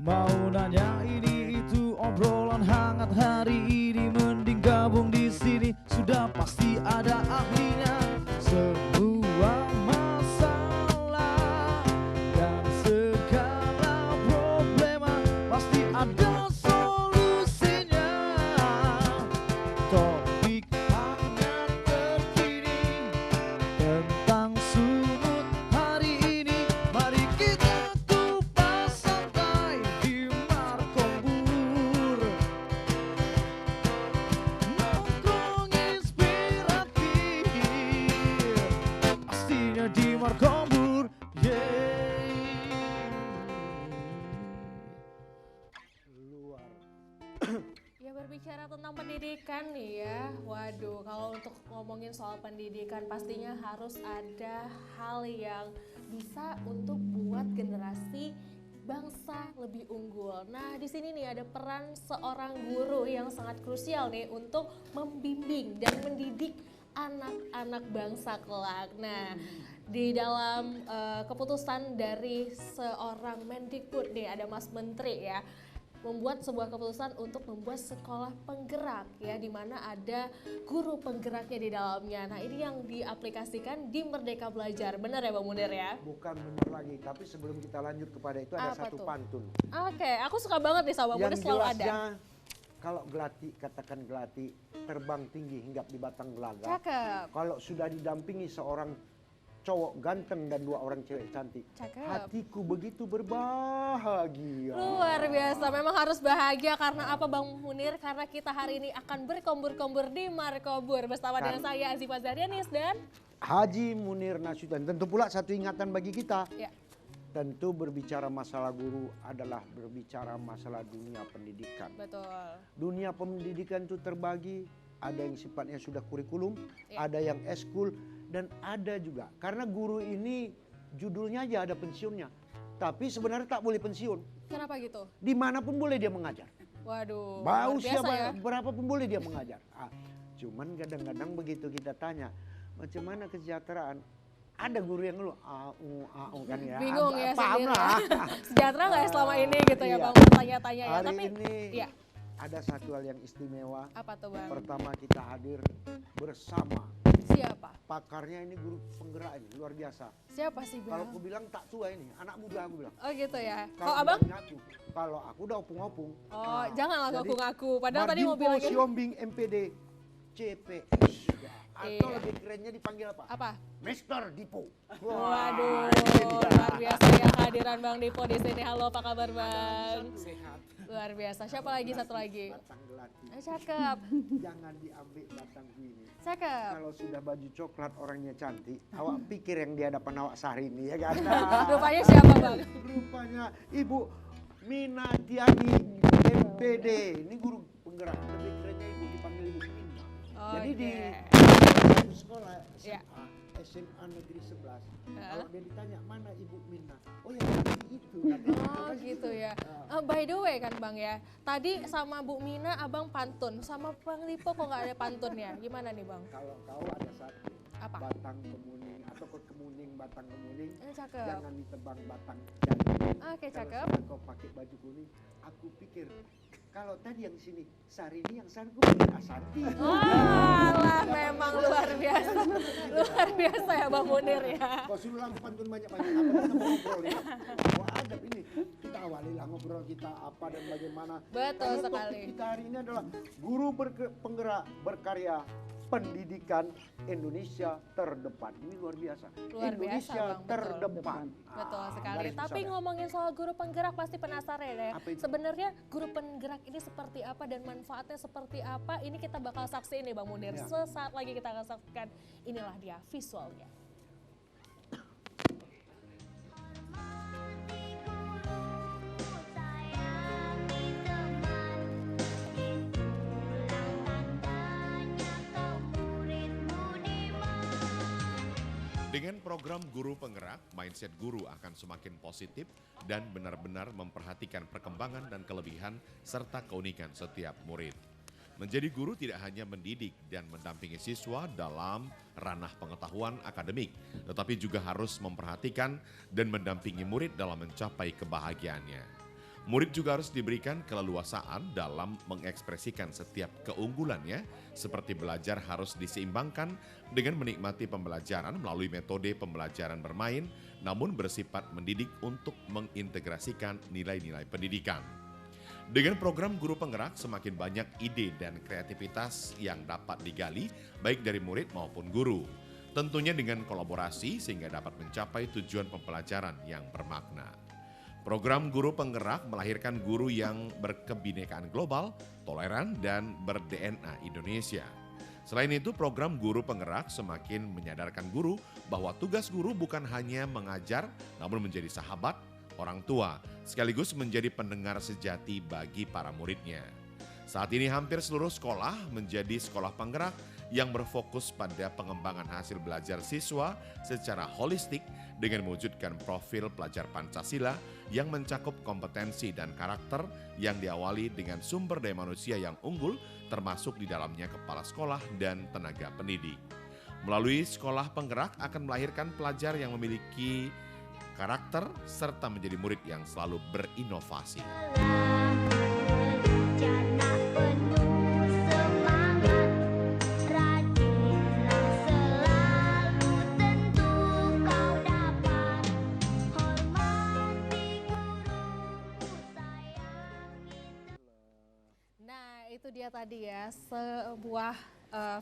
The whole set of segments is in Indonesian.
Mau nanya ini itu obrolan hangat hari ini, mending gabung di sini, sudah pasti ada ahlinya. Semua masalah dan segala problema pasti ada solusinya. Topik hangat terkini tentang sumut hari ini, mari kita kupas santai di Markombur. Nongkrong inspiratif pastinya di Markombur. Luar. Ya, berbicara tentang pendidikan nih ya, waduh, kalau untuk ngomongin soal pendidikan pastinya harus ada hal yang bisa untuk buat generasi bangsa lebih unggul. Nah, di sini nih ada peran seorang guru yang sangat krusial nih untuk membimbing dan mendidik anak-anak bangsa kelak. Nah, di dalam keputusan dari seorang Mendikbud nih, ada Mas Menteri ya, membuat sebuah keputusan untuk membuat sekolah penggerak ya, di mana ada guru penggeraknya di dalamnya. Nah, ini yang diaplikasikan di Merdeka Belajar. Benar ya Bang Munir ya? Bukan benar lagi, tapi sebelum kita lanjut kepada itu ada Apa satu tuh? pantun. Oke, aku suka banget nih sama Bang Munir, Yang selalu ada. jelasnya, kalau gelati, katakan gelati, terbang tinggi hinggap di batang gelaga. Cakep. Kalau sudah didampingi seorang cowok ganteng dan dua orang cewek cantik, Cakep. hatiku begitu berbahagia. Luar biasa, memang harus bahagia karena apa Bang Munir? Karena kita hari ini akan berkombur-kombur di Markombur bersama dengan saya Azifa Zarianis dan Haji Munir Nasution. Tentu pula satu ingatan bagi kita. ya, Tentu berbicara masalah guru adalah berbicara masalah dunia pendidikan. betul. Dunia pendidikan itu terbagi, ada yang sifatnya sudah kurikulum, Ya. ada yang eskul, dan ada juga. Karena guru ini judulnya aja ada pensiunnya. Tapi sebenarnya tak boleh pensiun. Kenapa gitu? Dimanapun boleh dia mengajar. Waduh, Mau luar biasa siapa, ya. berapapun boleh dia mengajar. Cuman kadang-kadang begitu kita tanya, macam mana kesejahteraan? Ada guru yang lu kan ya. Bingung ya Paham sendiri. lah. Sejahtera nggak ya selama ini gitu ya Iya. Bang, bertanya-tanya ya. Hari Tapi ini ya, ada satu hal yang istimewa. apa tuh Bang? Pertama kita hadir bersama. Siapa? Pakarnya ini guru penggerak ini, luar biasa. Siapa sih Kalau Bang? aku bilang tak tua ini, anak muda aku bilang. Oh gitu ya. Kalau Kalau Abang? bilangnya aku, kalau aku udah opung-opung. Oh, janganlah jadi ngaku-ngaku. Padahal tadi mau Mardimpo bilangin Siombing MPD CPS. Atau Iya. lebih kerennya dipanggil apa? apa? Mister Dipo. Waduh, ini dia. luar biasa ya kehadiran Bang Dipo di sini. Halo, apa kabar Bang? Sehat. Luar biasa. Siapa lagi satu lagi? Batang gelati. Cakep, Jangan diambil batangku ini. cakep. Kalau sudah baju coklat orangnya cantik, awak pikir yang di hadapan awak sehari ini ya kan? Rupanya siapa Bang? Rupanya Ibu Mina Diani MPD. Ini guru penggerak. Lebih kerennya Ibu dipanggil Ibu Mina. Jadi di satu sekolah Ya. SMA Negeri 11. Ya. Kalau dia ditanya mana Ibu Mina? Oh ya itu. katanya. Oh gitu ya. By the way kan Bang ya, tadi sama Bu Mina Abang pantun, sama Bang Dipo kok nggak ada pantunnya? Gimana nih Bang? Kalau kau ada satu Apa? batang kemuning atau kemuning batang kemuning, Cakep. jangan ditebang batang jantung. Oke, Kalau cakep. sudah kau pakai baju kuning, aku pikir kalau tadi yang sini Sarini, yang sana gue pikir Asanti. Walah, memang luar biasa. Luar biasa ya Bang Munir ya. Kau suruh langsung pantun banyak-banyak, apa kita mau ngobrol ini? Oh adab ini, kita awalilah ngobrol kita apa dan bagaimana. Betul Karena sekali. topik kita hari ini adalah guru penggerak berkarya pendidikan Indonesia terdepan. Ini luar biasa. Luar biasa, Indonesia Bang, betul. terdepan. Betul sekali. garis Tapi besarnya. ngomongin soal guru penggerak pasti penasaran ya. Apa itu? Sebenarnya guru penggerak ini seperti apa dan manfaatnya seperti apa? Ini kita bakal saksiin nih Bang Munir. Ya. Sesaat lagi kita akan saksikan. Inilah dia visualnya. Dengan program Guru Penggerak, mindset guru akan semakin positif dan benar-benar memperhatikan perkembangan dan kelebihan serta keunikan setiap murid. Menjadi guru tidak hanya mendidik dan mendampingi siswa dalam ranah pengetahuan akademik, tetapi juga harus memperhatikan dan mendampingi murid dalam mencapai kebahagiaannya. Murid juga harus diberikan keleluasaan dalam mengekspresikan setiap keunggulannya, seperti belajar harus diseimbangkan dengan menikmati pembelajaran melalui metode pembelajaran bermain, namun bersifat mendidik untuk mengintegrasikan nilai-nilai pendidikan. Dengan program Guru Penggerak, semakin banyak ide dan kreativitas yang dapat digali, baik dari murid maupun guru. Tentunya dengan kolaborasi sehingga dapat mencapai tujuan pembelajaran yang bermakna. Program Guru Penggerak melahirkan guru yang berkebinekaan global, toleran, dan ber-DNA Indonesia. Selain itu, program Guru Penggerak semakin menyadarkan guru bahwa tugas guru bukan hanya mengajar, namun menjadi sahabat, orang tua, sekaligus menjadi pendengar sejati bagi para muridnya. Saat ini hampir seluruh sekolah menjadi sekolah penggerak yang berfokus pada pengembangan hasil belajar siswa secara holistik dengan mewujudkan profil pelajar Pancasila yang mencakup kompetensi dan karakter yang diawali dengan sumber daya manusia yang unggul, termasuk di dalamnya kepala sekolah dan tenaga pendidik. Melalui sekolah penggerak akan melahirkan pelajar yang memiliki karakter serta menjadi murid yang selalu berinovasi. Nah, itu dia tadi ya, sebuah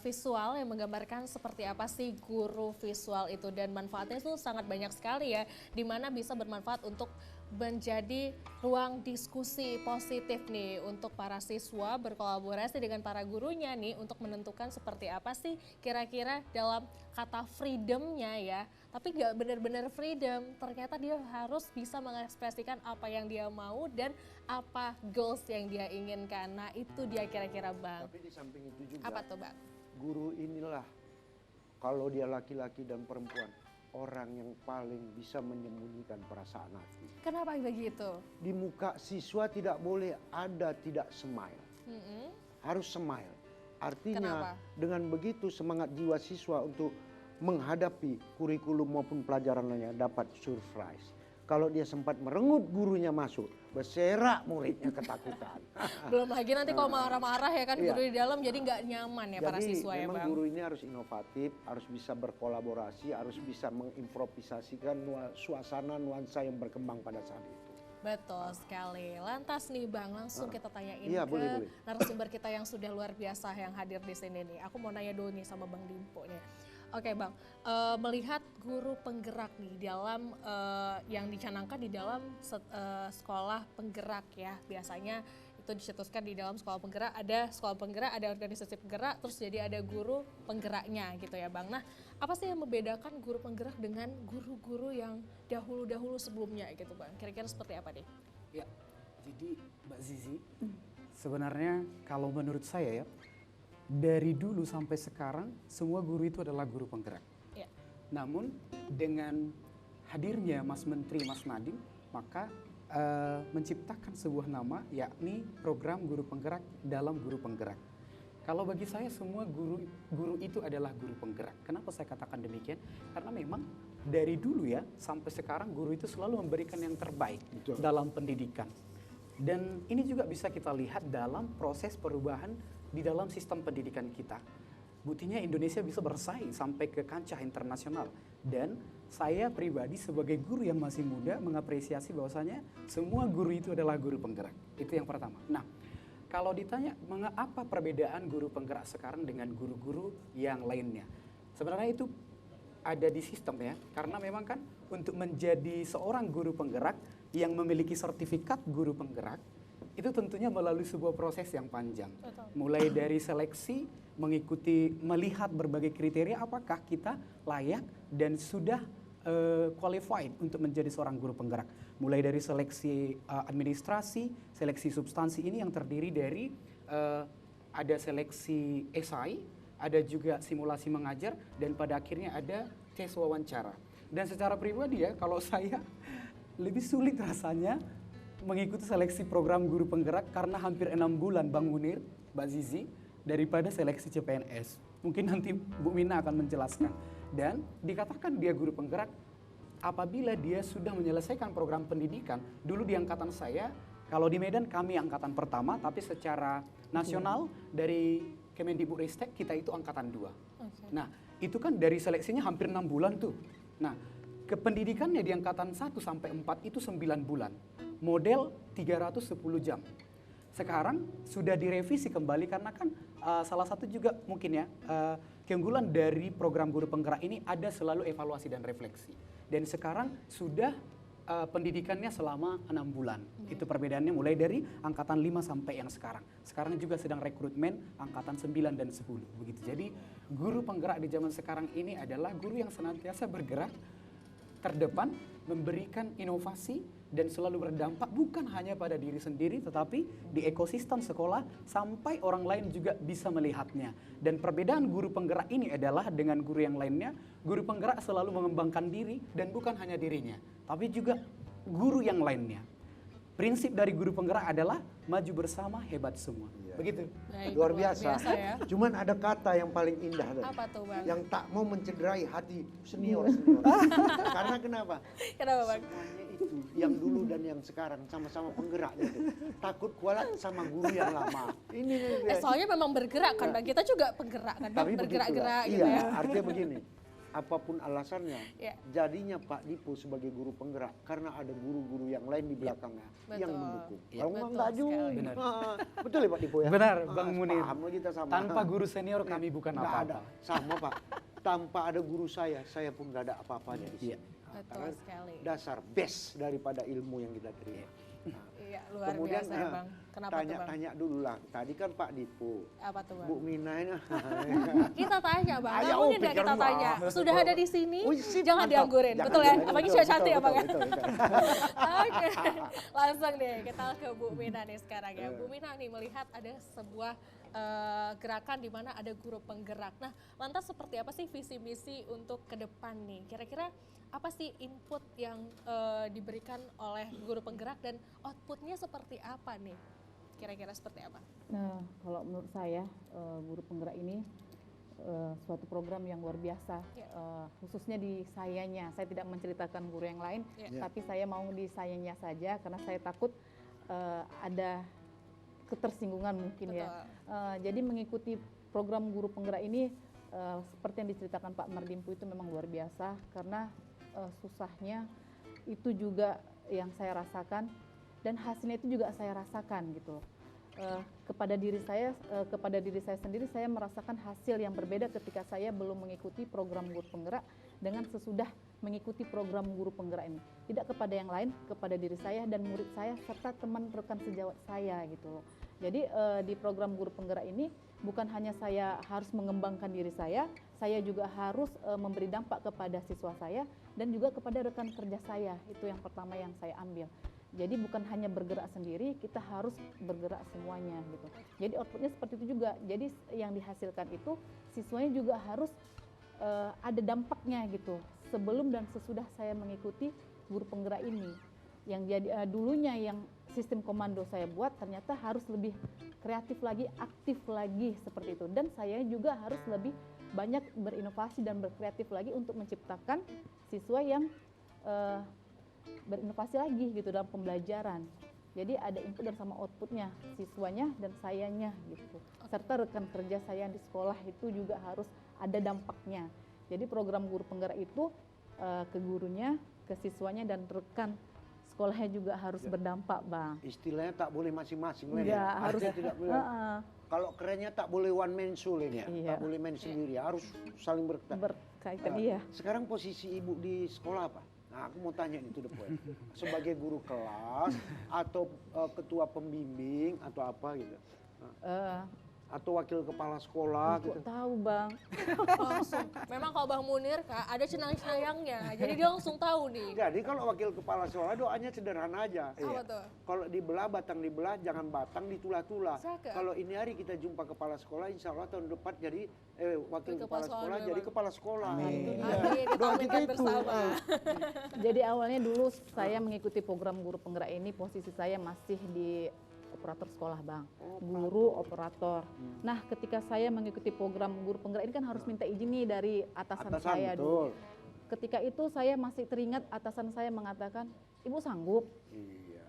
visual yang menggambarkan seperti apa sih guru visual itu, dan manfaatnya itu sangat banyak sekali ya, dimana bisa bermanfaat untuk menjadi ruang diskusi positif nih untuk para siswa berkolaborasi dengan para gurunya nih untuk menentukan seperti apa sih kira-kira dalam kata freedomnya ya, tapi nggak benar-benar freedom, ternyata dia harus bisa mengekspresikan apa yang dia mau dan apa goals yang dia inginkan. Nah itu dia kira-kira Bang. Tapi di samping itu juga, Apa tuh Bang? guru inilah kalau dia laki-laki dan perempuan, orang yang paling bisa menyembunyikan perasaan hati. Kenapa begitu? Di muka siswa tidak boleh ada tidak smile. Harus smile. Artinya Kenapa? dengan begitu semangat jiwa siswa untuk menghadapi kurikulum maupun pelajarannya dapat surprise. Kalau dia sempat merengut gurunya masuk, berserak muridnya ketakutan. Belum lagi nanti kalau marah-marah ya kan Iya. guru di dalam, jadi nggak nyaman ya para siswa ya memang Bang. guru ini harus inovatif, harus bisa berkolaborasi, harus bisa mengimprovisasikan suasana nuansa yang berkembang pada saat itu. Betul sekali. Lantas nih Bang, langsung kita tanyain Iya, ke boleh. narasumber kita yang sudah luar biasa yang hadir di sini nih. Aku mau nanya dulu nih sama Bang Dimpo nih. Oke Bang, melihat guru penggerak nih dalam yang dicanangkan di dalam sekolah penggerak ya, biasanya itu dicetuskan di dalam sekolah penggerak, ada organisasi penggerak, terus jadi ada guru penggeraknya gitu ya Bang. Nah, apa sih yang membedakan guru penggerak dengan guru-guru yang dahulu-dahulu sebelumnya gitu Bang? Kira-kira seperti apa nih? Ya, jadi Mbak Zizi, sebenarnya kalau menurut saya ya, dari dulu sampai sekarang semua guru itu adalah guru penggerak. Ya. Namun dengan hadirnya Mas Menteri Mas Nadiem, maka menciptakan sebuah nama yakni program guru penggerak dalam guru penggerak. Kalau bagi saya semua guru itu adalah guru penggerak. Kenapa saya katakan demikian? Karena memang dari dulu ya sampai sekarang guru itu selalu memberikan yang terbaik dalam pendidikan. Dan ini juga bisa kita lihat dalam proses perubahan di dalam sistem pendidikan kita. Buktinya Indonesia bisa bersaing sampai ke kancah internasional. Dan saya pribadi sebagai guru yang masih muda mengapresiasi bahwasanya semua guru itu adalah guru penggerak. Itu yang pertama. Nah, Kalau ditanya apa perbedaan guru penggerak sekarang dengan guru-guru yang lainnya, sebenarnya itu ada di sistem ya, karena memang kan untuk menjadi seorang guru penggerak yang memiliki sertifikat guru penggerak itu tentunya melalui sebuah proses yang panjang. Betul. Mulai dari seleksi, mengikuti, melihat berbagai kriteria apakah kita layak dan sudah qualified untuk menjadi seorang guru penggerak. Mulai dari seleksi administrasi, seleksi substansi ini yang terdiri dari ada seleksi esai, ada juga simulasi mengajar, dan pada akhirnya ada tes wawancara. Dan secara pribadi ya, kalau saya lebih sulit rasanya mengikuti seleksi program guru penggerak karena hampir 6 bulan Bang Munir, Mbak Zizi, daripada seleksi CPNS. Mungkin nanti Bu Mina akan menjelaskan. Dan dikatakan dia guru penggerak apabila dia sudah menyelesaikan program pendidikan. Dulu di angkatan saya, kalau di Medan kami angkatan pertama, tapi secara nasional dari Kemendikbudristek kita itu angkatan 2. Okay. Nah, itu kan dari seleksinya hampir 6 bulan tuh. Nah, kependidikannya di angkatan 1 sampai 4 itu 9 bulan. Model 310 jam. Sekarang sudah direvisi kembali karena kan salah satu juga mungkin ya keunggulan dari program guru penggerak ini ada selalu evaluasi dan refleksi. Dan sekarang sudah pendidikannya selama 6 bulan. Itu perbedaannya mulai dari angkatan 5 sampai yang sekarang. Sekarang juga sedang rekrutmen angkatan 9 dan 10 begitu. Jadi guru penggerak di zaman sekarang ini adalah guru yang senantiasa bergerak terdepan, memberikan inovasi dan selalu berdampak bukan hanya pada diri sendiri tetapi di ekosistem sekolah sampai orang lain juga bisa melihatnya. Dan perbedaan guru penggerak ini adalah dengan guru yang lainnya, guru penggerak selalu mengembangkan diri dan bukan hanya dirinya, tapi juga guru yang lainnya. Prinsip dari guru penggerak adalah maju bersama, hebat semua. Begitu. Baik, Luar biasa. ya. Cuman ada kata yang paling indah tadi. Apa tuh Bang? Yang tak mau mencederai hati senior. Karena kenapa? Kenapa Bang? Semuanya itu yang dulu dan yang sekarang sama-sama penggerak gitu. Takut kualat sama guru yang lama. Ini Soalnya memang bergerak kan Bang. Kita juga penggerak kan Bang. tapi Bergerak-gerak begitulah. gitu Iya, ya. artinya begini. Apapun alasannya, Iya. jadinya Pak Dipo sebagai guru penggerak karena ada guru-guru yang lain di belakangnya yang Betul. mendukung. Iya. Kalau Betul enggak juga. sekali. Benar. Betul ya Pak Dipo ya? Benar, Bang Munir. Paham lah kita sama. Tanpa guru senior kami bukan Nggak apa-apa. ada. Sama Pak. Tanpa ada guru saya pun nggak ada apa-apanya di sini. Iya. Betul Karena sekali. dasar best daripada ilmu yang kita terima. Nah, Iya, luar kemudian biasa ya Bang. Kenapa tuh Bang? tanya-tanya dulu lah. Tadi kan Pak Dipo, Apa tuh Bang? Bu Mina ini. Kita tanya Bang, Ayo, nggak mungkin nggak pikir kita dulu. tanya. Sudah ada di sini, Wih, sip, jangan mantap. dianggurin. Jangan Betul ya? dianggurin. Apalagi Betul, cewek cantik ya Bang ya? betul, betul. Oke, langsung deh kita ke Bu Mina nih sekarang ya. Bu Mina nih melihat ada sebuah gerakan di mana ada guru penggerak. Nah, lantas seperti apa sih visi misi untuk ke depan nih? Kira-kira apa sih input yang diberikan oleh guru penggerak dan outputnya seperti apa nih? Kira-kira seperti apa? Nah, kalau menurut saya guru penggerak ini suatu program yang luar biasa, Ya. khususnya di sayanya. Saya tidak menceritakan guru yang lain, Ya. tapi saya mau di sayanya saja karena saya takut ada ketersinggungan mungkin ya. Jadi mengikuti program guru penggerak ini seperti yang diceritakan Pak Mardimpu itu memang luar biasa karena susahnya itu juga yang saya rasakan dan hasilnya itu juga saya rasakan gitu loh. Kepada diri saya sendiri saya merasakan hasil yang berbeda ketika saya belum mengikuti program guru penggerak dengan sesudah mengikuti program guru penggerak ini. Tidak kepada yang lain, kepada diri saya dan murid saya serta teman rekan sejawat saya gitu loh. Jadi di program guru penggerak ini bukan hanya saya harus mengembangkan diri saya juga harus memberi dampak kepada siswa saya dan juga kepada rekan kerja saya. Itu yang pertama yang saya ambil. Jadi bukan hanya bergerak sendiri, kita harus bergerak semuanya gitu. Jadi outputnya seperti itu juga. Jadi yang dihasilkan itu siswanya juga harus ada dampaknya gitu. Sebelum dan sesudah saya mengikuti guru penggerak ini. Yang jadi dulunya yang sistem komando saya buat ternyata harus lebih kreatif lagi, aktif lagi seperti itu. Dan saya juga harus lebih banyak berinovasi dan berkreatif lagi untuk menciptakan siswa yang berinovasi lagi gitu dalam pembelajaran. Jadi ada input dan sama outputnya, siswanya dan sayanya gitu. Serta rekan kerja saya di sekolah itu juga harus ada dampaknya. Jadi program guru penggerak itu ke gurunya, ke siswanya dan rekan sekolahnya juga harus berdampak, Bang. Istilahnya tak boleh masing-masing lah Enggak, ya. harus Artinya tidak boleh. Kalau kerennya tak boleh one man show ini ya. Iya. Tak boleh main sendiri, harus saling berkaitan. berkaitan. Iya. Sekarang posisi ibu di sekolah apa? Nah, aku mau tanya itu the point. Sebagai guru kelas atau ketua pembimbing atau apa gitu? Eh, Atau wakil kepala sekolah kok gitu? tahu, Bang? Langsung. Memang kalau Bang Munir Kak, ada cenang-cenayangnya. Jadi dia langsung tahu nih. Jadi kalau wakil kepala sekolah doanya sederhana aja. Apa tuh? Kalau dibelah batang dibelah, jangan batang ditulah-tulah. Cakep. Kalau ini hari kita jumpa kepala sekolah, insya Allah tahun depan jadi wakil Kepala kepala sekolah sekolah memang. jadi kepala sekolah. Itu dia. Amin, kita Doa aminkan kita itu. bersama. Jadi awalnya dulu saya mengikuti program guru penggerak ini, posisi saya masih di operator sekolah, Bang. Guru operator. Nah, ketika saya mengikuti program guru penggerak ini kan harus minta izin nih dari atasan saya dulu. betul. Ketika itu saya masih teringat atasan saya mengatakan, "Ibu sanggup?" Iya.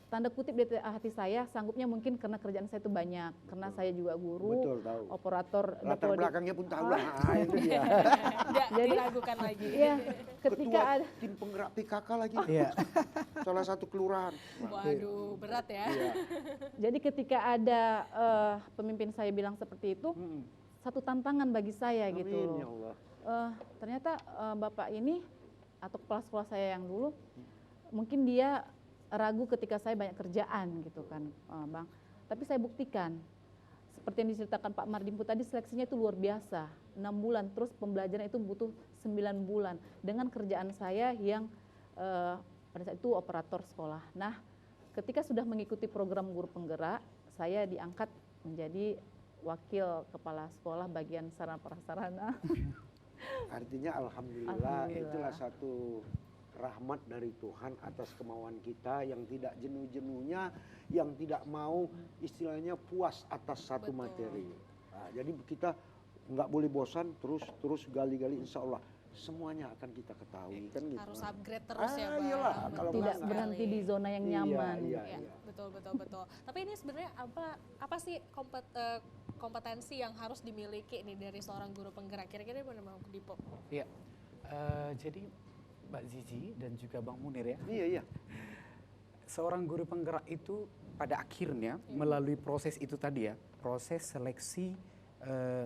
Tanda kutip di hati saya, sanggupnya mungkin karena kerjaan saya itu banyak, karena saya juga guru, Betul, tahu. operator. Latar belakangnya pun tahu lah. Itu dia. Tidak Jadi- diragukan lagi. Iya, ketika Ketua ada, tim penggerak PKK lagi. Iya. Salah satu kelurahan. Waduh, berat ya. Iya. jadi ketika ada pemimpin saya bilang seperti itu, satu tantangan bagi saya Amin, gitu. ya Allah. Ternyata bapak ini atau kepala sekolah saya yang dulu, mungkin dia ragu ketika saya banyak kerjaan gitu kan, Bang. Tapi saya buktikan, seperti yang diceritakan Pak Mardimpu tadi, seleksinya itu luar biasa, 6 bulan, terus pembelajaran itu butuh 9 bulan dengan kerjaan saya yang pada saat itu operator sekolah. Nah, ketika sudah mengikuti program guru penggerak, saya diangkat menjadi wakil kepala sekolah bagian sarana prasarana. Artinya alhamdulillah, Alhamdulillah. itulah satu rahmat dari Tuhan atas kemauan kita yang tidak jenuh-jenuhnya, yang tidak mau istilahnya puas atas satu Betul. materi. Nah, jadi kita nggak boleh bosan, terus gali-gali, insya Allah semuanya akan kita ketahui kan gitu. Harus upgrade terus ya, Bang. Iyalah, kalau Tidak nggak- berhenti di zona yang Iya, nyaman. iya. Ya, betul. Tapi ini sebenarnya apa sih kompetensi yang harus dimiliki nih dari seorang guru penggerak? Kira-kira mana Bang Dipo? Iya. Jadi Mbak Zizi dan juga Bang Munir ya, Iya, iya. seorang guru penggerak itu pada akhirnya melalui proses itu tadi ya, proses seleksi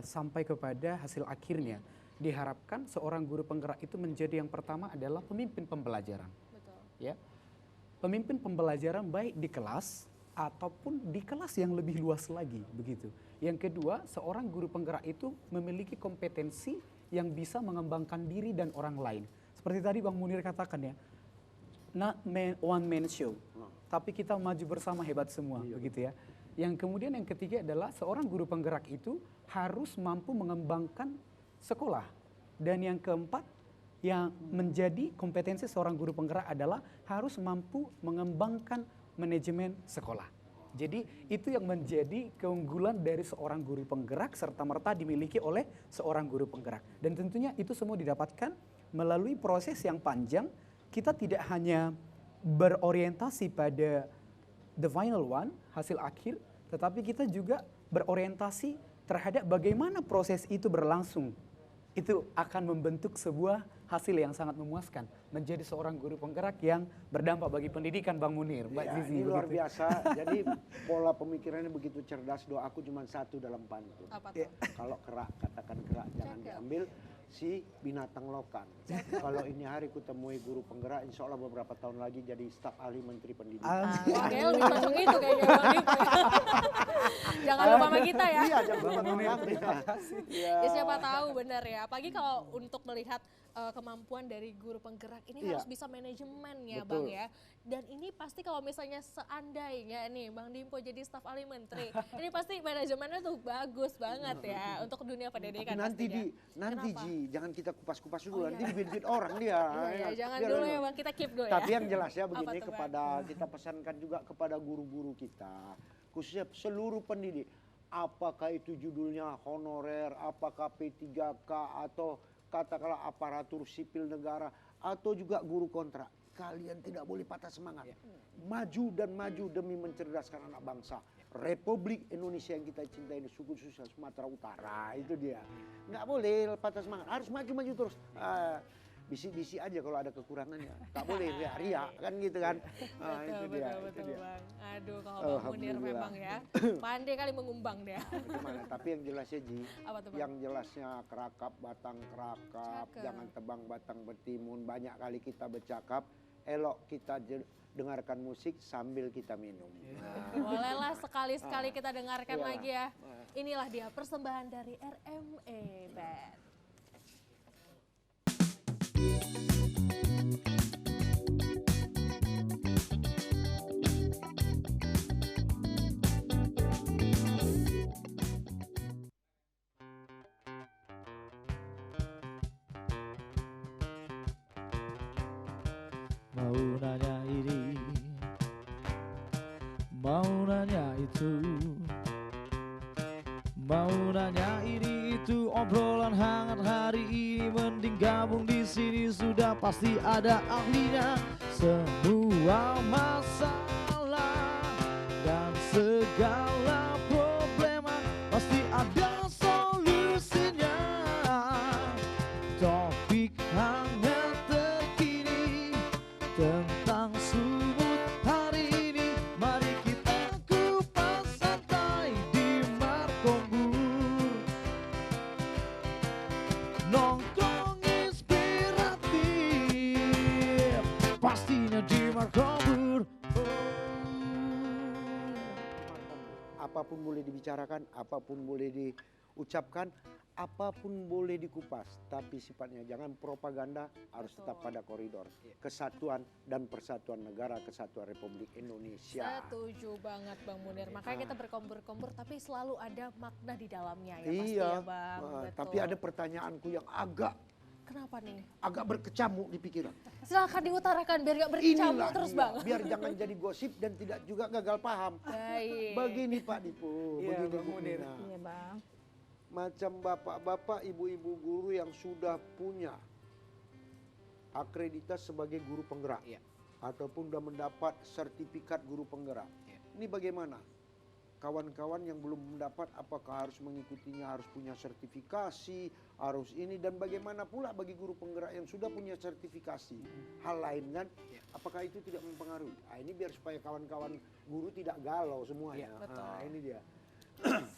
sampai kepada hasil akhirnya, diharapkan seorang guru penggerak itu menjadi yang pertama adalah pemimpin pembelajaran. Betul. Ya, pemimpin pembelajaran baik di kelas ataupun di kelas yang lebih luas lagi begitu. Yang kedua, seorang guru penggerak itu memiliki kompetensi yang bisa mengembangkan diri dan orang lain. Seperti tadi Bang Munir katakan ya, not one man show, tapi kita maju bersama hebat semua begitu ya. Yang kemudian yang ketiga adalah seorang guru penggerak itu harus mampu mengembangkan sekolah. Dan yang keempat, yang menjadi kompetensi seorang guru penggerak adalah harus mampu mengembangkan manajemen sekolah. Jadi itu yang menjadi keunggulan dari seorang guru penggerak serta merta dimiliki oleh seorang guru penggerak. Dan tentunya itu semua didapatkan melalui proses yang panjang. Kita tidak hanya berorientasi pada the final one, hasil akhir, tetapi kita juga berorientasi terhadap bagaimana proses itu berlangsung. Itu akan membentuk sebuah hasil yang sangat memuaskan, menjadi seorang guru penggerak yang berdampak bagi pendidikan, Bang Munir, Mbak Ya, Zizi. ini luar begitu. biasa. Jadi pola pemikirannya begitu cerdas. Doaku cuma satu dalam pantun. Apa tuh? Kalau kerak, katakan kerak, jangan Cakep. diambil si binatang lokan. Kalau ini hari kutemui guru penggerak, insya Allah beberapa tahun lagi jadi staf ahli Menteri Pendidikan. Wah, kayaknya lebih masuk itu kayaknya Bang Dipo. Jangan lupa sama kita ya. Iya, jangan lupa sama kami. Iya. Ya siapa tahu benar ya. Apalagi kalau untuk melihat kemampuan dari guru penggerak ini Iya. harus bisa manajemen ya Betul. Bang ya. Dan ini pasti kalau misalnya seandainya nih Bang Dimpo jadi staf ahli menteri, ini pasti manajemennya tuh bagus banget ya untuk dunia pendidikan. Nanti pastinya. nanti Kenapa? Ji, jangan kita kupas-kupas dulu. Oh, Nanti iya. dibit-bit orang dia. Iya, jangan Biar dulu dulu. ya Bang, kita keep dulu ya. Tapi yang jelas ya Apa begini, tuh, Bang? kepada kita pesankan juga kepada guru-guru kita, khususnya seluruh pendidik, apakah itu judulnya honorer, apakah P3K atau katakanlah aparatur sipil negara atau juga guru kontrak, kalian tidak boleh patah semangat. Maju dan maju demi mencerdaskan anak bangsa. Republik Indonesia yang kita cintai ini, suku khususnya Sumatera Utara, itu dia. Nggak boleh patah semangat, harus maju-maju terus. bisik-bisik aja kalau ada kekurangannya. Tak boleh riak-riak kan gitu kan. Nah, itu dia. Betul Bang. Aduh kalau Bang Munir memang ya pandai kali mengumbang dia. Bagaimana? Tapi yang jelasnya Ji, Apa tuh Bang? yang jelasnya kerakap, batang kerakap, Cakep. jangan tebang batang bertimun. Banyak kali kita bercakap, elok kita dengarkan musik sambil kita minum. Nah, Bolehlah sekali-sekali kita dengarkan Iya. lagi ya. Inilah dia persembahan dari RME Band. Mau nanya ini, mau nanya itu, mau nanya ini itu, obrolan hangat hari ini, mending gabung di sini, sudah pasti ada ahlinya. Semua masalah dan segala problema pasti ada solusinya. Topik hangat terkini tentang sumut hari ini, mari kita kupas santai di Markombur. Nongkrong inspiratif pastinya di Markombur. apapun boleh dibicarakan, apapun boleh diucapkan, apapun boleh dikupas, tapi sifatnya jangan propaganda, harus tetap pada koridor kesatuan dan persatuan negara kesatuan Republik Indonesia. Setuju banget Bang Munir. Makanya kita berkompor-kompor tapi selalu ada makna di dalamnya ya pasti Iya, ya Bang. Betul. tapi ada pertanyaanku yang agak Kenapa nih? berkecamuk di pikiran. Silakan diutarakan biar gak berkecamuk Inilah terus dia, Bang. biar jangan jadi gosip dan tidak juga gagal paham. Baik. Begini Pak Dipu, Iya, begini Bang Bu Munir. Mina. Iya bang. Macam bapak-bapak, ibu-ibu guru yang sudah punya akreditas sebagai guru penggerak, Iya. ataupun sudah mendapat sertifikat guru penggerak. Iya. Ini bagaimana? Kawan-kawan yang belum mendapat, apakah harus mengikutinya, harus punya sertifikasi, harus ini, dan bagaimana pula bagi guru penggerak yang sudah punya sertifikasi? Hal lain kan, apakah itu tidak mempengaruhi? Nah, ini biar supaya kawan-kawan guru tidak galau semuanya. Iya, betul. Nah, ini dia.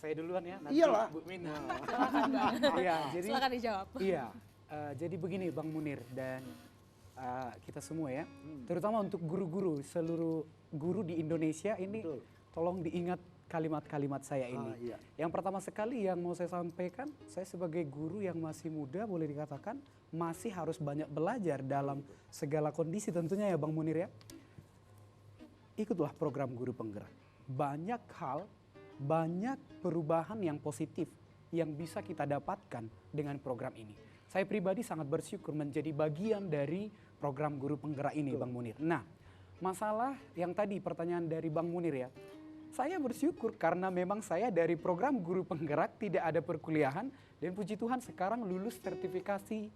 Saya duluan ya, nanti Iyalah. Bu Mina. Silakan Bang. Iya, jadi Silakan dijawab. iya, jadi begini Bang Munir dan kita semua ya, terutama untuk guru-guru, seluruh guru di Indonesia ini, Betul. tolong diingat kalimat-kalimat saya ini. Iya. Yang pertama sekali yang mau saya sampaikan, saya sebagai guru yang masih muda boleh dikatakan masih harus banyak belajar dalam segala kondisi tentunya ya Bang Munir ya. Ikutlah program guru penggerak. Banyak hal, banyak perubahan yang positif yang bisa kita dapatkan dengan program ini. Saya pribadi sangat bersyukur menjadi bagian dari program guru penggerak ini Bang Munir. Nah, masalah yang tadi pertanyaan dari Bang Munir ya. Saya bersyukur karena memang saya dari program guru penggerak tidak ada perkuliahan dan puji Tuhan sekarang lulus sertifikasi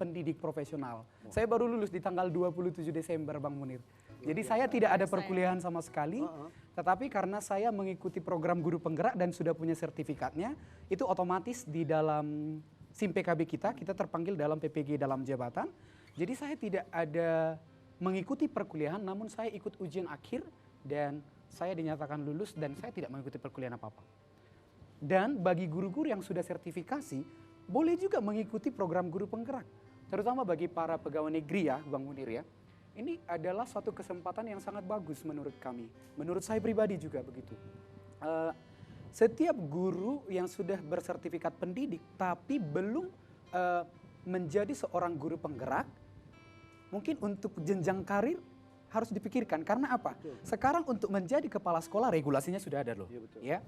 pendidik profesional. Saya baru lulus di tanggal 27 Desember Bang Munir. Jadi saya tidak ada perkuliahan sama sekali, tetapi karena saya mengikuti program guru penggerak dan sudah punya sertifikatnya, itu otomatis di dalam SIM PKB kita terpanggil dalam PPG dalam jabatan. Jadi saya tidak ada mengikuti perkuliahan, namun saya ikut ujian akhir dan saya dinyatakan lulus dan saya tidak mengikuti perkuliahan apa-apa. Dan bagi guru-guru yang sudah sertifikasi, boleh juga mengikuti program guru penggerak. Terutama bagi para pegawai negeri ya, Bang Munir ya. Ini adalah suatu kesempatan yang sangat bagus menurut kami. Menurut saya pribadi juga begitu. Setiap guru yang sudah bersertifikat pendidik tapi belum menjadi seorang guru penggerak, mungkin untuk jenjang karir harus dipikirkan. Karena apa? Sekarang untuk menjadi kepala sekolah regulasinya sudah ada loh. Iya, betul. Ya.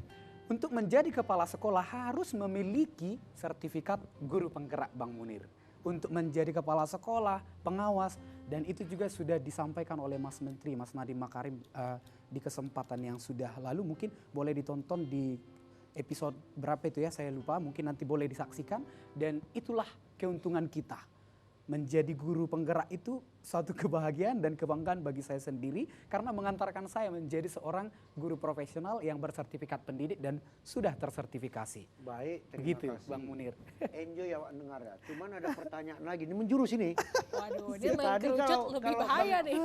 Untuk menjadi kepala sekolah harus memiliki sertifikat guru penggerak Bang Munir. Untuk menjadi kepala sekolah, pengawas, dan itu juga sudah disampaikan oleh Mas Menteri, Mas Nadiem Makarim di kesempatan yang sudah lalu. Mungkin boleh ditonton di episode berapa itu ya, saya lupa, mungkin nanti boleh disaksikan. Dan itulah keuntungan kita. menjadi guru penggerak itu suatu kebahagiaan dan kebanggaan bagi saya sendiri karena mengantarkan saya menjadi seorang guru profesional yang bersertifikat pendidik dan sudah tersertifikasi. Baik, terima Begitu, kasih. Bang Munir. Enjoy ya Pak dengar ya. Cuman ada pertanyaan lagi, ini menjurus ini. Waduh, dia Tadi mengkerucut kalau- lebih kalau- bahaya nih.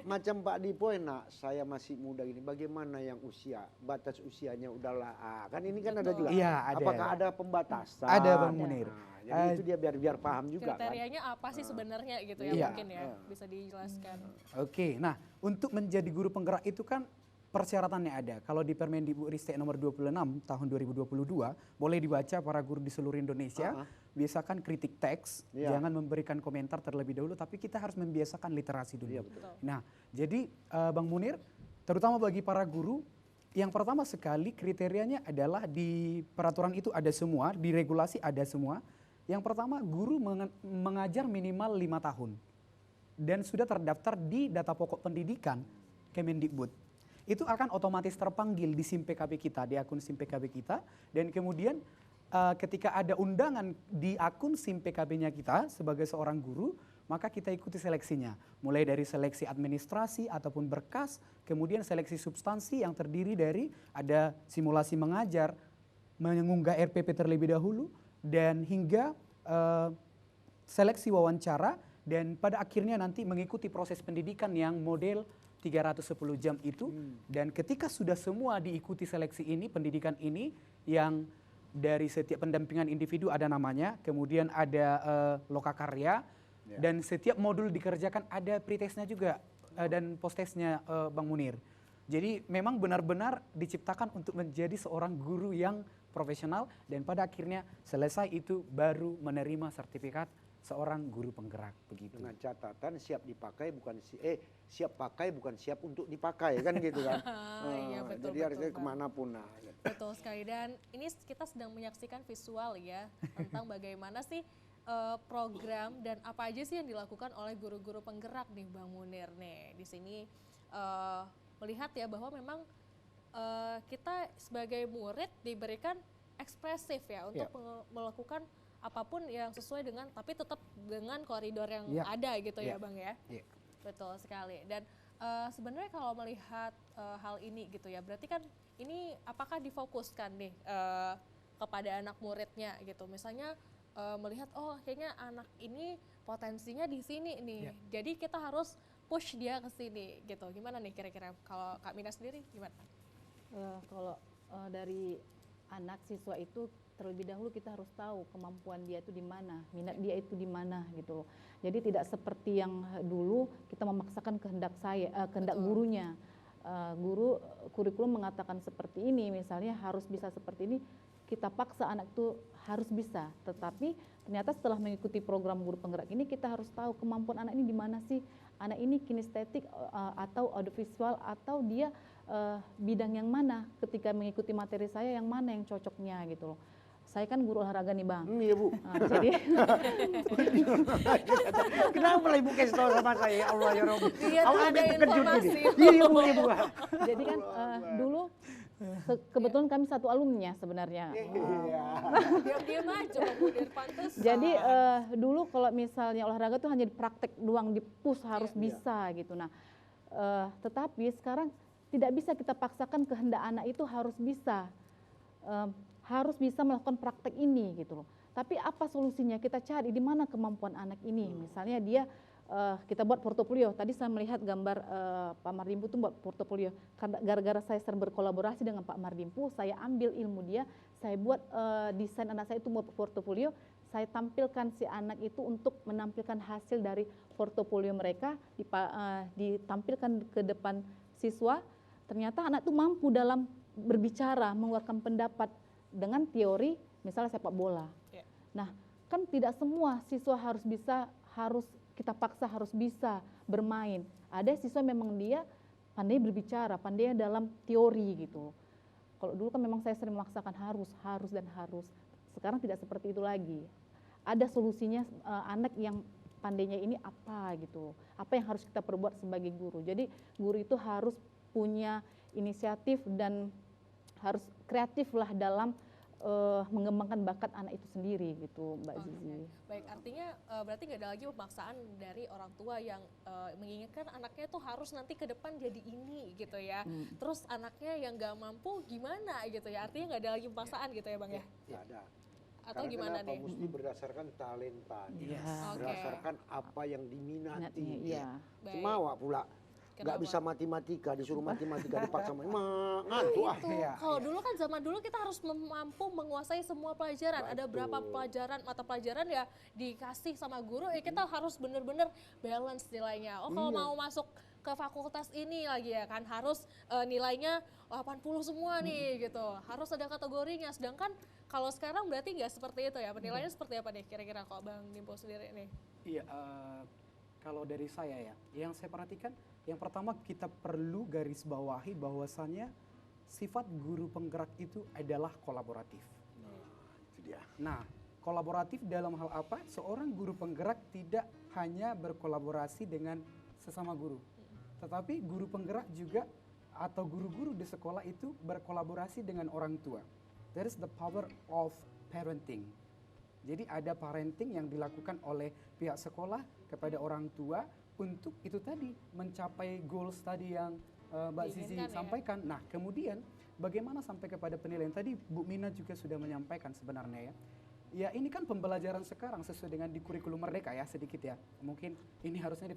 Macam Pak Dipo enak, saya masih muda ini. Bagaimana yang usia, batas usianya udahlah. Kan ini kan ada juga. Iya, ada. Apakah ada pembatasan? Ada, Bang Munir. Nah, jadi itu dia biar paham juga kan. Kriterianya apa sih sebenarnya gitu ya Iya. mungkin ya bisa dijelaskan. Oke, nah untuk menjadi guru penggerak itu kan persyaratannya ada. Kalau di Permendikbudristek nomor 26 tahun 2022, boleh dibaca para guru di seluruh Indonesia, biasakan kritik teks, Iya. jangan memberikan komentar terlebih dahulu, tapi kita harus membiasakan literasi dulu. Iya, betul. Nah, jadi Bang Munir, terutama bagi para guru, yang pertama sekali kriterianya adalah di peraturan itu ada semua, di regulasi ada semua. Yang pertama, guru mengajar minimal 5 tahun dan sudah terdaftar di data pokok pendidikan Kemendikbud. Itu akan otomatis terpanggil di SIM PKB kita, di akun SIM PKB kita, dan kemudian ketika ada undangan di akun SIM PKB-nya kita sebagai seorang guru, maka kita ikuti seleksinya. Mulai dari seleksi administrasi ataupun berkas, kemudian seleksi substansi yang terdiri dari ada simulasi mengajar, mengunggah RPP terlebih dahulu, dan hingga seleksi wawancara, dan pada akhirnya nanti mengikuti proses pendidikan yang model 310 jam itu. Dan ketika sudah semua diikuti seleksi ini, pendidikan ini yang dari setiap pendampingan individu ada namanya, kemudian ada lokakarya, dan setiap modul dikerjakan ada pretestnya juga dan postesnya Bang Munir. Jadi memang benar-benar diciptakan untuk menjadi seorang guru yang profesional dan pada akhirnya selesai itu baru menerima sertifikat seorang guru penggerak begitu. Dengan catatan siap dipakai bukan siap pakai bukan siap untuk dipakai kan gitu kan. Iya, betul, Jadi harusnya betul, Bang. kemanapun. Nah, Betul sekali, dan ini kita sedang menyaksikan visual ya tentang bagaimana sih program dan apa aja sih yang dilakukan oleh guru-guru penggerak nih Bang Munir nih. Di sini melihat ya bahwa memang kita sebagai murid diberikan ekspresif ya untuk melakukan apapun yang sesuai dengan, tapi tetap dengan koridor yang ada gitu ya Bang ya. Betul sekali. Dan sebenarnya kalau melihat hal ini gitu ya, berarti kan ini apakah difokuskan nih kepada anak muridnya gitu. Misalnya melihat oh kayaknya anak ini potensinya di sini nih. Jadi kita harus push dia ke sini gitu. Gimana nih kira-kira kalau Kak Mina sendiri gimana? Kalau dari anak siswa itu terlebih dahulu kita harus tahu kemampuan dia itu di mana, minat dia itu di mana gitu loh. Jadi tidak seperti yang dulu kita memaksakan kehendak gurunya. Guru kurikulum mengatakan seperti ini, misalnya harus bisa seperti ini, kita paksa anak itu harus bisa. Tetapi ternyata setelah mengikuti program guru penggerak ini kita harus tahu kemampuan anak ini di mana sih. Anak ini kinestetik atau audiovisual atau dia bidang yang mana ketika mengikuti materi saya, yang mana yang cocoknya gitu loh. Saya kan guru olahraga nih Bang. Iya Bu. Jadi Kenapa lah Ibu kasih tahu sama saya? Ya Allah ya Rabbi. Iya, Aku ada agak terkejut informasi. gini. Iya Bu, Ibu. jadi kan dulu kebetulan kami satu alumninya sebenarnya. Iya. Diam-diam aja Bang Munir, pantes. Jadi dulu kalau misalnya olahraga tuh hanya di praktek doang, di push harus bisa gitu. Nah, tetapi sekarang tidak bisa kita paksakan kehendak anak itu harus bisa. Harus bisa melakukan praktek ini gitu loh. Tapi apa solusinya? Kita cari di mana kemampuan anak ini. Misalnya dia kita buat portofolio. Tadi saya melihat gambar Pak Mardimpu tuh buat portofolio. Karena gara-gara saya sering berkolaborasi dengan Pak Mardimpu, saya ambil ilmu dia, saya buat desain anak saya itu buat portofolio. Saya tampilkan si anak itu untuk menampilkan hasil dari portofolio mereka, ditampilkan ke depan siswa. Ternyata anak itu mampu dalam berbicara, mengeluarkan pendapat dengan teori, misalnya sepak bola. Nah, kan tidak semua siswa harus bisa, harus kita paksa harus bisa bermain. Ada siswa memang dia pandai berbicara, pandai dalam teori gitu. Kalau dulu kan memang saya sering memaksakan harus dan harus. Sekarang tidak seperti itu lagi. Ada solusinya, anak yang pandainya ini apa gitu. Apa yang harus kita perbuat sebagai guru. Jadi guru itu harus punya inisiatif dan harus kreatif lah dalam mengembangkan bakat anak itu sendiri gitu, Mbak Zizi. Baik, artinya berarti nggak ada lagi pemaksaan dari orang tua yang menginginkan anaknya tuh harus nanti ke depan jadi ini gitu ya. Terus anaknya yang nggak mampu gimana gitu ya. Artinya nggak ada lagi pemaksaan gitu ya Bang ya. Nggak ada. Atau Karena gimana kenapa nih? mesti berdasarkan talenta, Iya. Oke. berdasarkan apa yang diminati. Iya. Baik. Semua pula nggak Kenapa? bisa matematika, disuruh matematika dipaksa ngantuk ah. Itu kalau dulu kan zaman dulu kita harus mampu menguasai semua pelajaran. Ada berapa pelajaran, mata pelajaran ya dikasih sama guru ya kita harus bener-bener balance nilainya. Oh kalau mau masuk ke fakultas ini lagi ya kan harus nilainya 80 semua nih gitu. Harus ada kategorinya. Sedangkan kalau sekarang berarti nggak seperti itu ya. Penilaiannya seperti apa nih kira-kira kalau Bang Dimpo sendiri nih? Iya, kalau dari saya ya, yang saya perhatikan, yang pertama kita perlu garis bawahi bahwasannya sifat guru penggerak itu adalah kolaboratif. Itu dia. Nah, kolaboratif dalam hal apa? Seorang guru penggerak tidak hanya berkolaborasi dengan sesama guru, tetapi guru penggerak juga atau guru-guru di sekolah itu berkolaborasi dengan orang tua. That is the power of parenting. Jadi ada parenting yang dilakukan oleh pihak sekolah kepada orang tua untuk itu tadi mencapai goals tadi yang Mbak Zizi Diinginkan ya. sampaikan. Nah, kemudian bagaimana sampai kepada penilaian tadi Bu Mina juga sudah menyampaikan sebenarnya ya. Ya ini kan pembelajaran sekarang sesuai dengan di kurikulum Merdeka ya sedikit ya. Mungkin ini harusnya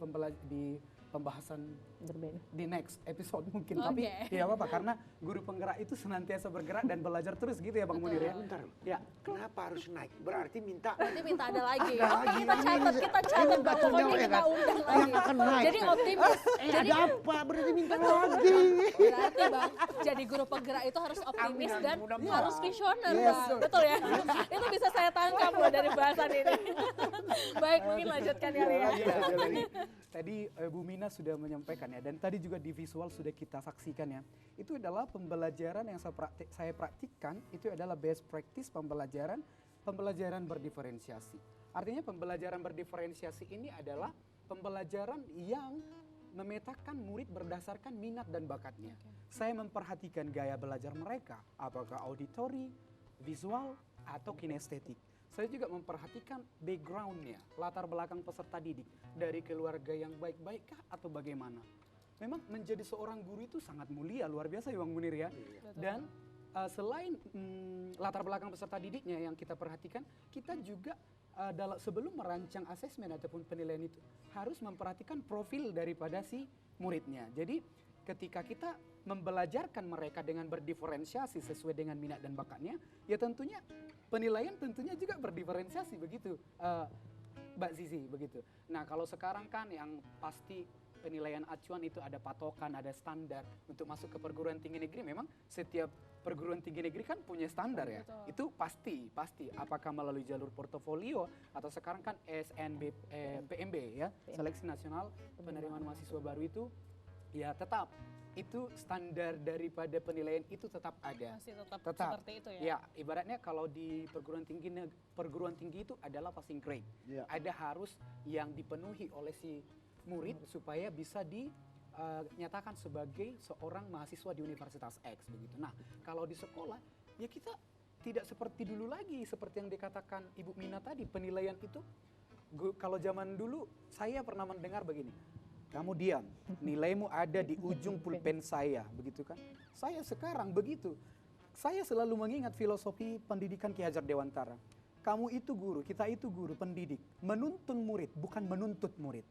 di pembahasan Berbeda. di next episode mungkin. Oke. Tapi tidak apa-apa karena guru penggerak itu senantiasa bergerak dan belajar terus gitu ya Bang Munir ya. Bentar, Ya. kenapa harus naik? Berarti minta Nanti minta ada lagi. Ada Oke, lagi. kita catat Ini Bang. tanggung Pokoknya jawab ya kita kan? undang Yang lagi. akan naik. Jadi optimis. Jadi ada apa? Berarti minta lagi. berarti Bang, jadi guru penggerak itu harus optimis Amin, dan mudah-mudahan. harus visioner Yes. Bang. Betul ya? Itu bisa saya tangkap loh dari bahasan ini. Baik, mungkin lanjutkan kali ya. Ada lagi. Tadi Bu Mina sudah menyampaikan ya, dan tadi juga di visual sudah kita saksikan ya. Itu adalah pembelajaran yang saya praktikkan, itu adalah best practice pembelajaran berdiferensiasi. Artinya pembelajaran berdiferensiasi ini adalah pembelajaran yang memetakan murid berdasarkan minat dan bakatnya. Saya memperhatikan gaya belajar mereka, apakah auditori, visual, atau kinestetik. Saya juga memperhatikan background-nya, latar belakang peserta didik, dari keluarga yang baik-baikkah atau bagaimana. Memang menjadi seorang guru itu sangat mulia, luar biasa ya Bang Munir ya. Dan selain latar belakang peserta didiknya yang kita perhatikan, kita juga sebelum merancang asesmen ataupun penilaian itu harus memperhatikan profil daripada si muridnya. Jadi ketika kita membelajarkan mereka dengan berdiferensiasi sesuai dengan minat dan bakatnya, ya tentunya penilaian tentunya juga berdiferensiasi begitu, Mbak Zizi begitu. Nah kalau sekarang kan yang pasti penilaian acuan itu ada patokan, ada standar untuk masuk ke perguruan tinggi negeri. Memang setiap perguruan tinggi negeri kan punya standar ya. Betul. Itu pasti. Apakah melalui jalur portofolio atau sekarang kan PMB ya, Seleksi Nasional Penerimaan Mahasiswa Baru itu ya tetap itu standar daripada penilaian itu tetap ada. Masih tetap Tetap. seperti itu ya. Ya, ibaratnya kalau di perguruan tinggi itu adalah passing grade. Ya. Ada harus yang dipenuhi oleh si murid supaya bisa dinyatakan sebagai seorang mahasiswa di Universitas X begitu. Nah, kalau di sekolah ya kita tidak seperti dulu lagi, seperti yang dikatakan Ibu Mina tadi, penilaian itu kalau zaman dulu saya pernah mendengar begini. Kamu diam, nilaimu ada di ujung pulpen saya, begitu kan? Saya sekarang begitu. Saya selalu mengingat filosofi pendidikan Ki Hajar Dewantara. Kamu itu guru, kita itu guru, pendidik. Menuntun murid, bukan menuntut murid.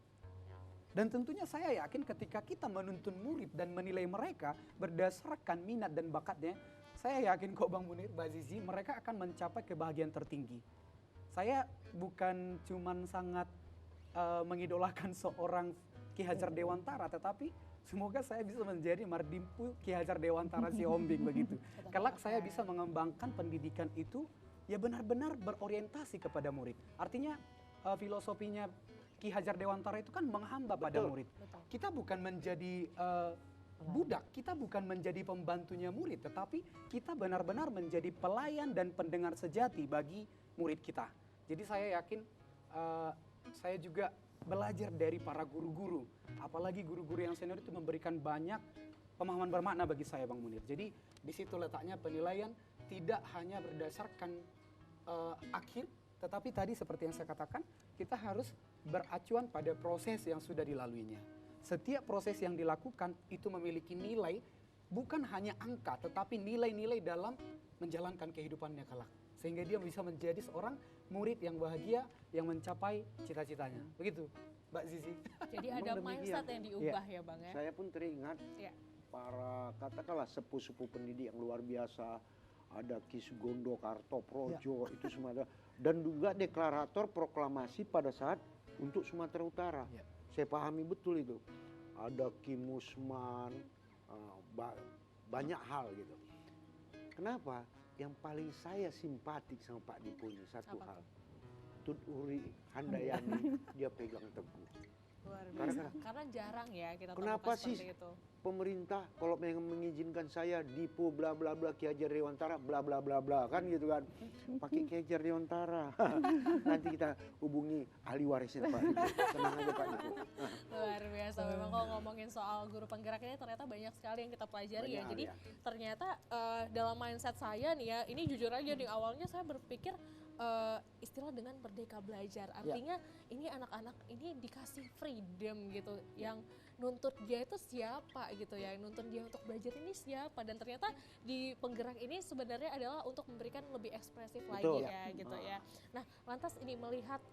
Dan tentunya saya yakin ketika kita menuntun murid dan menilai mereka berdasarkan minat dan bakatnya, saya yakin kok Bang Munir, Mbak Zizi, mereka akan mencapai kebahagiaan tertinggi. Saya bukan cuman sangat mengidolakan seorang Ki Hajar Dewantara, tetapi semoga saya bisa menjadi Mardimpu Ki Hajar Dewantara si Ombing begitu. Kelak saya bisa mengembangkan pendidikan itu ya benar-benar berorientasi kepada murid. Artinya filosofinya Ki Hajar Dewantara itu kan menghamba pada murid. Kita bukan menjadi budak, kita bukan menjadi pembantunya murid, tetapi kita benar-benar menjadi pelayan dan pendengar sejati bagi murid kita. Jadi saya yakin saya juga belajar dari para guru-guru, apalagi guru-guru yang senior itu memberikan banyak pemahaman bermakna bagi saya Bang Munir. Jadi di situ letaknya penilaian tidak hanya berdasarkan akhir, tetapi tadi seperti yang saya katakan, kita harus beracuan pada proses yang sudah dilaluinya. Setiap proses yang dilakukan itu memiliki nilai, bukan hanya angka, tetapi nilai-nilai dalam menjalankan kehidupannya kelak. Sehingga dia bisa menjadi seorang murid yang bahagia, yang mencapai cita-citanya. Begitu, Mbak Zizi. Jadi ada Memang mindset demikian. yang diubah ya Bang ya. Saya pun teringat Ya. para katakanlah sepuh-sepuh pendidik yang luar biasa. Ada Ki Sugondo Kartoprojo, itu semua ada. Dan juga deklarator proklamasi pada saat untuk Sumatera Utara. Ya. Saya pahami betul itu. Ada Ki Musman, banyak hal gitu. Kenapa? Yang paling saya simpatik sama Pak Dipo ini satu Apa hal. Tut Uri Handayani dia pegang teguh. Luar biasa. Karena jarang ya kita temukan Kenapa sih seperti itu. pemerintah kalau memang mengizinkan saya Dipo bla bla bla Ki Hajar Dewantara bla bla bla bla kan gitu kan, pakai Ki Hajar Dewantara. Nanti kita hubungi ahli warisnya Pak Dipo. Tenang aja Pak Dipo. Luar biasa. Memang kalau ngomongin soal guru penggerak ini ternyata banyak sekali yang kita pelajari ya. Banyak, Jadi ya. ternyata dalam mindset saya nih ya, ini jujur aja di awalnya saya berpikir istilah dengan merdeka belajar. Artinya ini anak-anak ini dikasih freedom gitu. Yang nuntut dia itu siapa gitu ya, yang nuntut dia untuk belajar ini siapa, dan ternyata di penggerak ini sebenarnya adalah untuk memberikan lebih ekspresif Betul. lagi ya gitu ya. Nah lantas ini melihat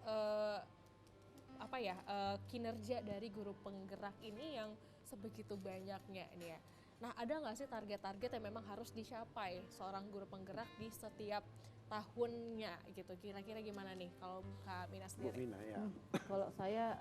kinerja dari guru penggerak ini yang sebegitu banyaknya ini ya. Nah ada nggak sih target-target yang memang harus dicapai seorang guru penggerak di setiap tahunnya gitu, kira-kira gimana nih kalau Kak Mina Bu sendiri? Mina ya. Kalau saya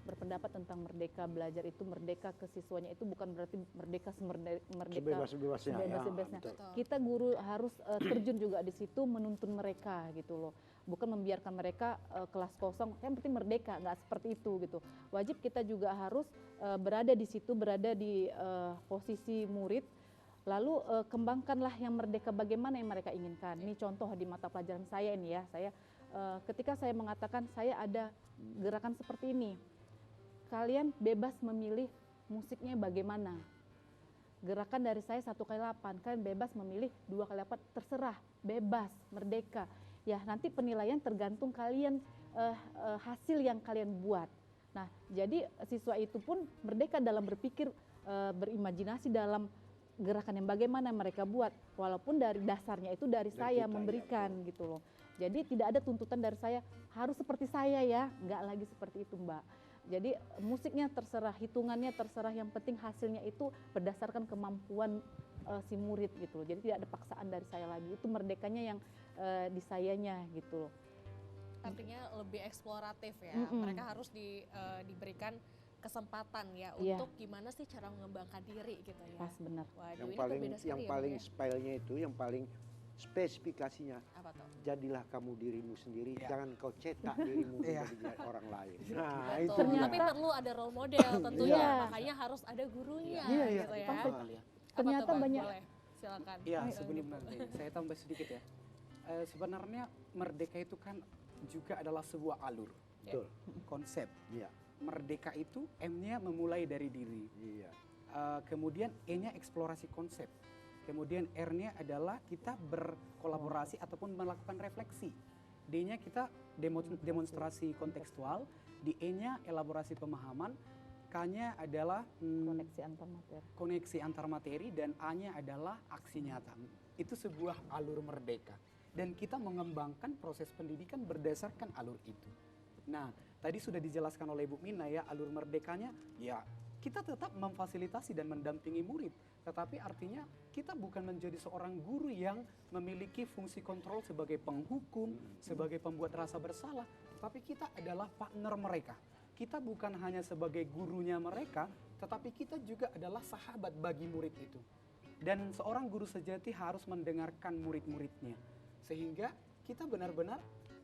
berpendapat tentang merdeka belajar itu, merdeka ke siswanya itu bukan berarti merdeka merdeka Sebebas-bebasnya, ya, sebebas-bebasnya. betul. Kita guru harus terjun juga di situ, menuntun mereka gitu loh. Bukan membiarkan mereka kelas kosong, yang penting merdeka, nggak seperti itu gitu. Wajib kita juga harus berada di situ, berada di posisi murid. Lalu kembangkanlah yang merdeka bagaimana yang mereka inginkan. Ini contoh di mata pelajaran saya ini ya. Saya ketika saya mengatakan saya ada gerakan seperti ini, kalian bebas memilih musiknya bagaimana. Gerakan dari saya 1x8, kalian bebas memilih 2x8, terserah, bebas, merdeka. Ya nanti penilaian tergantung kalian hasil yang kalian buat. Nah jadi siswa itu pun merdeka dalam berpikir, berimajinasi dalam gerakan yang bagaimana mereka buat, walaupun dari dasarnya itu dari saya kita, memberikan gitu loh. Jadi tidak ada tuntutan dari saya harus seperti saya ya, nggak lagi seperti itu Mbak. Jadi musiknya terserah, hitungannya terserah, yang penting hasilnya itu berdasarkan kemampuan si murid gitu loh. Jadi tidak ada paksaan dari saya lagi, itu merdekanya yang di sayanya gitu loh. Artinya lebih eksploratif ya, Mm-mm. mereka harus diberikan kesempatan ya Iya. untuk gimana sih cara mengembangkan diri gitu ya. Pas benar. Waduh, Yang ini paling berbeda sekali yang ya, paling Bang, ya. stylenya itu, yang paling spesifikasinya, Apa tuh? jadilah kamu dirimu sendiri, Ya. jangan kau cetak dirimu Iya. menjadi orang lain. Nah, Betul. itu Ternyata- Tapi perlu ada role model tentunya, Iya. makanya harus ada gurunya Iya, iya. gitu ya. Pasti. Betul ya. Apa Ternyata tuh, Bang? banyak- Boleh, silakan. Iya, Bang sebelum Dipo. nanti saya tambah sedikit ya. Sebenarnya merdeka itu kan juga adalah sebuah alur, betul. konsep. Iya, Merdeka itu M-nya memulai dari diri. iya. Kemudian E-nya eksplorasi konsep. Kemudian R-nya adalah kita berkolaborasi ataupun melakukan refleksi. D-nya kita demonstrasi kontekstual. Di E-nya elaborasi pemahaman. K-nya adalah Koneksi antar materi. koneksi antar materi, dan A-nya adalah aksi nyata. Itu sebuah alur merdeka. Dan kita mengembangkan proses pendidikan berdasarkan alur itu. Nah, tadi sudah dijelaskan oleh Bu Mina ya, alur merdekanya ya kita tetap memfasilitasi dan mendampingi murid. Tetapi artinya kita bukan menjadi seorang guru yang memiliki fungsi kontrol sebagai penghukum, sebagai pembuat rasa bersalah. Tetapi kita adalah partner mereka. Kita bukan hanya sebagai gurunya mereka, tetapi kita juga adalah sahabat bagi murid itu. Dan seorang guru sejati harus mendengarkan murid-muridnya. Sehingga kita benar-benar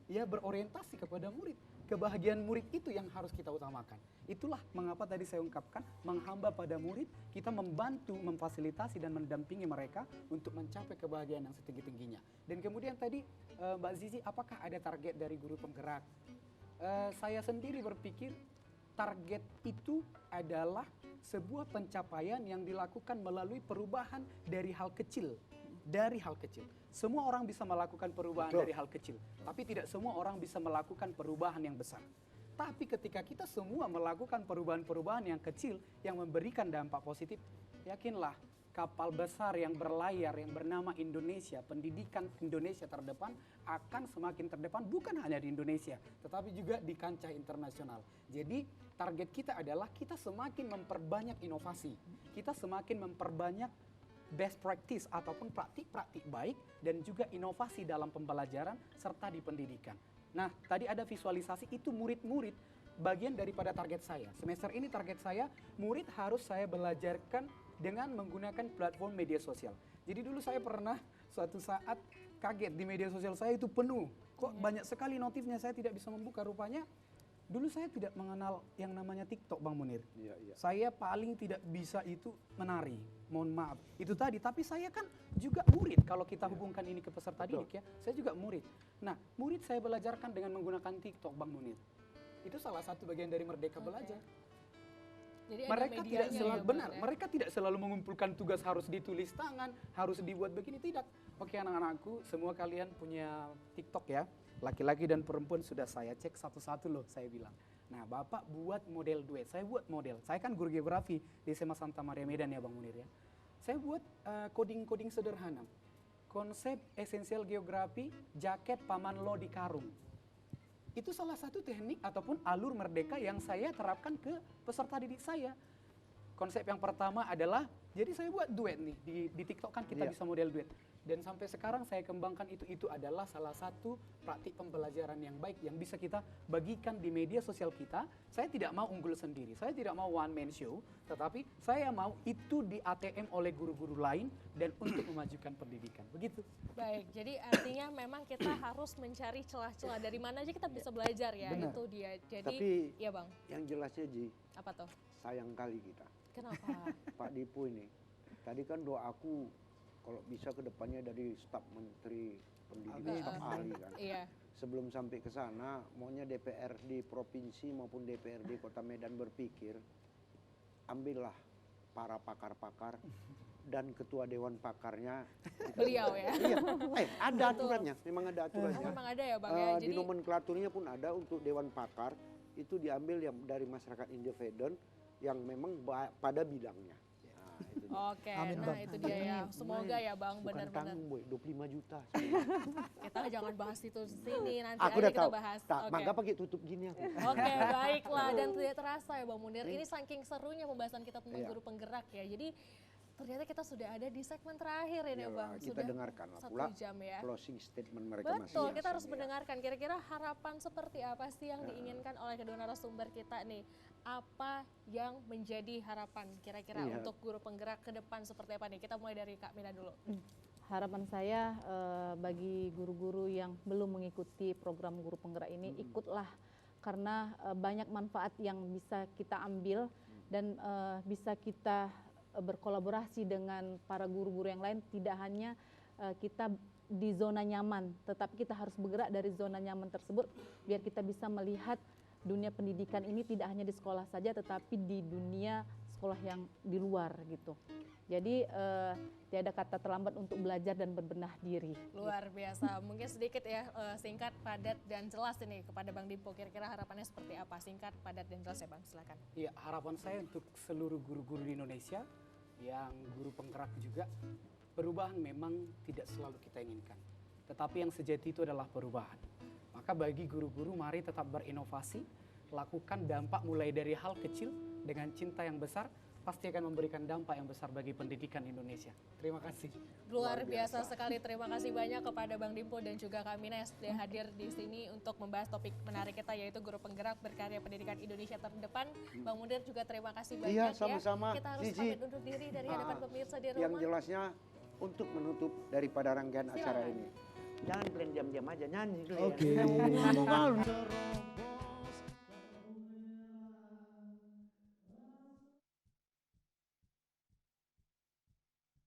ya berorientasi kepada murid. Kebahagiaan murid itu yang harus kita utamakan. Itulah mengapa tadi saya ungkapkan, menghamba pada murid, kita membantu, memfasilitasi dan mendampingi mereka untuk mencapai kebahagiaan yang setinggi-tingginya. Dan kemudian tadi Mbak Zizi, apakah ada target dari guru penggerak? Saya sendiri berpikir target itu adalah sebuah pencapaian yang dilakukan melalui perubahan dari hal kecil. dari hal kecil. Semua orang bisa melakukan perubahan dari hal kecil, tapi tidak semua orang bisa melakukan perubahan yang besar. Tapi ketika kita semua melakukan perubahan-perubahan yang kecil yang memberikan dampak positif, yakinlah kapal besar yang berlayar yang bernama Indonesia, pendidikan Indonesia terdepan akan semakin terdepan bukan hanya di Indonesia, tetapi juga di kancah internasional. Jadi target kita adalah kita semakin memperbanyak inovasi, kita semakin memperbanyak best practice ataupun praktik-praktik baik dan juga inovasi dalam pembelajaran serta di pendidikan. Nah, tadi ada visualisasi itu murid-murid bagian daripada target saya. Semester ini target saya, murid harus saya belajarkan dengan menggunakan platform media sosial. Jadi dulu saya pernah suatu saat kaget di media sosial saya itu penuh. Kok banyak sekali notifnya saya tidak bisa membuka. Rupanya dulu saya tidak mengenal yang namanya TikTok, Bang Munir. Saya paling tidak bisa itu menari. Mohon maaf. Itu tadi, tapi saya kan juga murid. Kalau kita hubungkan ini ke peserta didik ya, saya juga murid. Nah, murid saya belajarkan dengan menggunakan TikTok, Bang Munir. Itu salah satu bagian dari Merdeka Belajar. Jadi Mereka tidak selalu ya, benar, mereka tidak selalu mengumpulkan tugas harus ditulis tangan, harus dibuat begini, tidak. Oke anak-anakku, semua kalian punya TikTok ya. Laki-laki dan perempuan sudah saya cek satu-satu loh, saya bilang. Nah, Bapak buat model duet, saya buat model. Saya kan guru geografi di SMA Santa Maria Medan ya Bang Munir ya. Saya buat coding-coding sederhana. Konsep esensial geografi, jaket paman lo di karung. Itu salah satu teknik ataupun alur merdeka yang saya terapkan ke peserta didik saya. Konsep yang pertama adalah, jadi saya buat duet nih, di TikTok kan kita bisa model duet. Dan sampai sekarang saya kembangkan itu adalah salah satu praktik pembelajaran yang baik yang bisa kita bagikan di media sosial kita. Saya tidak mau unggul sendiri, saya tidak mau one man show, tetapi saya mau itu di ATM oleh guru-guru lain dan untuk memajukan pendidikan. Begitu. Baik, jadi artinya memang kita harus mencari celah-celah dari mana aja kita bisa belajar ya. Benar. Itu dia. Jadi Tapi ya Bang, yang jelasnya Ji, apa tuh? sayang kali kita. Kenapa? Pak Dipo ini, tadi kan doaku kalau bisa ke depannya dari staf menteri pendidikan, staf ahli kan. Iya. Sebelum sampai ke sana, maunya DPRD provinsi maupun DPRD Kota Medan berpikir, ambillah para pakar-pakar dan ketua dewan pakarnya. Beliau ya. Iya, ada aturannya, memang ada aturannya. Memang ada ya Bang ya. Di nomenklaturnya pun ada untuk dewan pakar, itu diambil yang dari masyarakat independen yang memang pada bidangnya. Nah, itu dia. Oke, nah itu dia ya. Semoga ya Bang, Bukan benar-benar. tanggung boy, 25 juta. Kita jangan bahas itu sini, nanti Aku aja udah kita tahu. bahas. Tak, Oke. maka pakai tutup gini aku. Oke, baiklah. Dan tidak terasa ya Bang Munir, ini saking serunya pembahasan kita tentang guru penggerak ya. Jadi ternyata kita sudah ada di segmen terakhir ini Ya, Bang. kita Sudah dengarkanlah 1 pula jam ya. closing statement mereka Betul, masing-masing. kita harus ya. mendengarkan kira-kira harapan seperti apa sih yang diinginkan oleh kedua narasumber kita nih. Apa yang menjadi harapan kira-kira untuk guru penggerak ke depan seperti apa nih? Kita mulai dari Kak Mina dulu. Harapan saya bagi guru-guru yang belum mengikuti program guru penggerak ini, ikutlah karena banyak manfaat yang bisa kita ambil dan bisa kita berkolaborasi dengan para guru-guru yang lain. Tidak hanya kita di zona nyaman, tetapi kita harus bergerak dari zona nyaman tersebut biar kita bisa melihat dunia pendidikan ini tidak hanya di sekolah saja, tetapi di dunia sekolah yang di luar gitu. Jadi tiada kata terlambat untuk belajar dan berbenah diri. Luar biasa. Mungkin sedikit ya, singkat, padat, dan jelas ini kepada Bang Dimpo. Kira-kira harapannya seperti apa? Singkat, padat, dan jelas ya Bang, silakan. Iya, harapan saya untuk seluruh guru-guru di Indonesia, yang guru penggerak juga, perubahan memang tidak selalu kita inginkan. Tetapi yang sejati itu adalah perubahan. Maka bagi guru-guru mari tetap berinovasi, lakukan dampak mulai dari hal kecil dengan cinta yang besar, pasti akan memberikan dampak yang besar bagi pendidikan Indonesia. Terima kasih. Luar biasa sekali, terima kasih banyak kepada Bang Dimpo dan juga Kak Mina yang sudah hadir di sini untuk membahas topik menarik kita, yaitu guru penggerak berkarya pendidikan Indonesia terdepan. Bang Munir juga terima kasih banyak. Iya, sama-sama. Ya. Kita harus Cici. pamit undur diri dari hadapan pemirsa di rumah. Yang jelasnya untuk menutup daripada rangkaian acara ini. Jangan kalian diam-diam aja, nyanyi kalian. Oke.